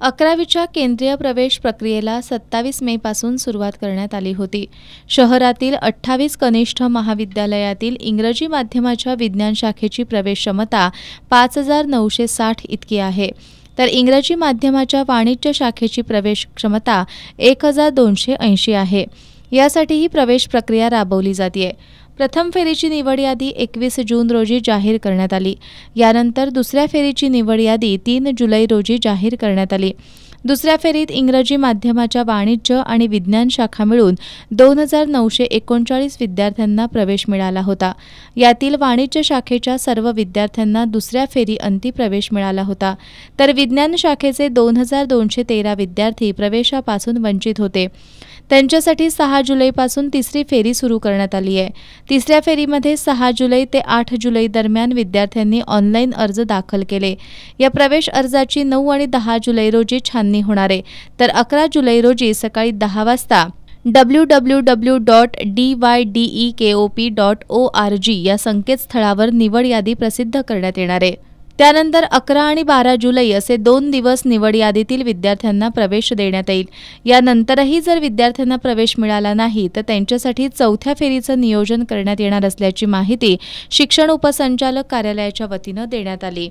11वीच्या केंद्रीय प्रवेश प्रक्रियेला 27 मे पासून सुरुवात करण्यात आली होती. शहरातील 28 कनिष्ठ महाविद्यालयातील इंग्रजी माध्यमाच्या विज्ञान शाखेची प्रवेश क्षमता 5,960 इतकी आहे. तर इंग्रजी माध्यमाच्या वाणिज्य शाखेची प्रवेश क्षमता 1,280 आहे. यासाठी ही प्रवेश प्रक्रिया राबवली जाते. प्रथम फेरीची निवड यादी 21 जून रोजी जाहीर करण्यात आली. यानंतर दुसऱ्या फेरीची निवड यादी 3 जुलै रोजी जाहीर करण्यात आली. दुसऱ्या फेरीत इंग्रजी माध्यमाच्या वाणिज्य आणि विज्ञान शाखा मिळून 2,939 विद्यार्थ्यांना प्रवेश मिळाला होता. यातील वाणिज्य शाखेच्या सर्व विद्यार्थ्यांना दुसऱ्या फेरी अंती प्रवेश मिळाला होता. तर विज्ञान शाखेचे 2,213 विद्यार्थी प्रवेशापासून वंचित होते. त्यांच्यासाठी 6 जुलैपासून तिसरी फेरी सुरू करण्यात आली आहे. तिसऱ्या फेरीमध्ये 6 जुलै ते 8 जुलै दरम्यान विद्यार्थ्यांनी ऑनलाईन अर्ज दाखल केले. या प्रवेश अर्जाची 9 आणि 10 जुलै रोजी छाननी होणार आहे. तर 11 जुलै रोजी सकाळी 10 वाजता www.dydekop.org या संकेतस्थळावर निवड यादी प्रसिद्ध करण्यात येणार आहे. त्यानंतर 11 आणि 12 जुलै असे 2 दिवस निवड यादीतील विद्यार्थ्यांना प्रवेश देण्यात येईल. यानंतरही जर विद्यार्थ्यांना प्रवेश मिळाला नाही तर त्यांच्यासाठी चौथ्या फेरीचं नियोजन करण्यात येणार असल्याची माहिती शिक्षण उपसंचालक कार्यालयाच्या वतीनं देण्यात आली.